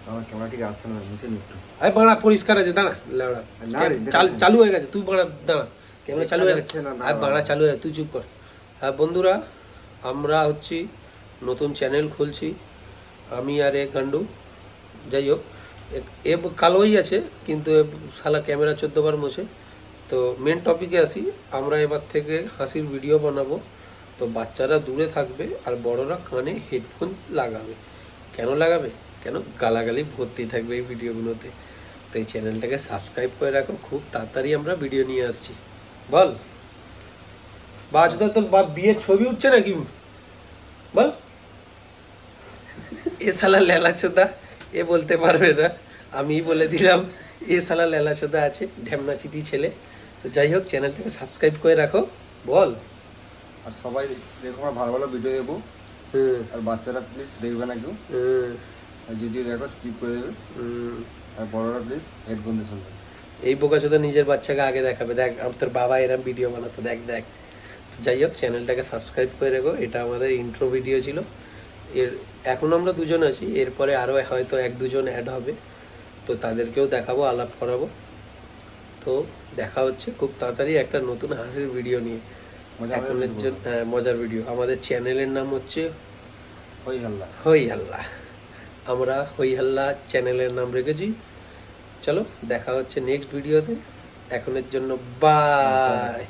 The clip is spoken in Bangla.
আমার ক্যামেরা ঠিক আসছে না, মুছে নি একটু। আরে বাড়া পরিষ্কার আছে, দাঁড়া লেওড়া। না রে, চালু হয়ে গেছে, তুই বাড়া দাঁড়া, ক্যামেরা চালু হয়ে গেছে। না, আর বাড়া চালু হয়ে, তুই চুপ কর। হ্যাঁ বন্ধুরা, আমরা হচ্ছি নতুন চ্যানেল খুলছি, আমি আর এ গান্ডু। যাই হোক, এ কালোই আছে কিন্তু এ শালা ক্যামেরা 14 বার মোছে। তো মেন টপিকে আসি, আমরা এবার থেকে হাসির ভিডিও বানাবো। তো বাচ্চারা দূরে থাকবে আর বড়রা কানে হেডফোন লাগাবে। কেন লাগাবে? কেন? গালাগালি ভর্তি থাকবে এই ভিডিওগুলোতে। তো এই চ্যানেলটাকে সাবস্ক্রাইব করে রাখো, খুব তাড়াতাড়ি আমরা ভিডিও নিয়ে আসছি। বল বাজদা, তোর বাপ বিয়ের ছবি উঠছে নাকি? বল। এ শালা লেলাচোদা, এ বলতে পারবে না, আমি বলে দিলাম। এ শালা লেলাচোদা আছে, ঢ্যামনাচিতি ছেলে। তো যাই হোক, চ্যানেলটাকে সাবস্ক্রাইব করে রাখো। বল। আর সবাই দেখো, আমার ভালো ভালো ভিডিও দেবো। আর বাচ্চারা প্লিজ দেখবে না কেউ, আর যদিও দেখো স্কিপ করে দেবে। আর বড়রা প্লিজ হেডফোন দিয়ে শুনবে। এই বোকাচোদা নিজের বাচ্চাকে আগে দেখাবে, দেখ তোর বাবা এরম ভিডিও বানাতো, দেখ দেখ। যাই হোক, চ্যানেলটাকে সাবস্ক্রাইব করে রাখো। এটা আমাদের ইন্ট্রো ভিডিও ছিল। এর এখন আমরা দুজন আছি, এরপরে আরও হয়তো 1-2 জন অ্যাড হবে। তো তাদেরকেও দেখাবো, আলাপ করাবো। তো দেখা হচ্ছে খুব তাড়াতাড়ি একটা নতুন হাসির ভিডিও নিয়ে। এখনের জন্য মজার ভিডিও। আমাদের চ্যানেলের নাম হচ্ছে হই হাল্লা। হই হাল্লা। আমরা হই হাল্লা চ্যানেলের নাম রেখেছি। চলো দেখা হচ্ছে নেক্সট ভিডিওতে। এখনের জন্য বাই।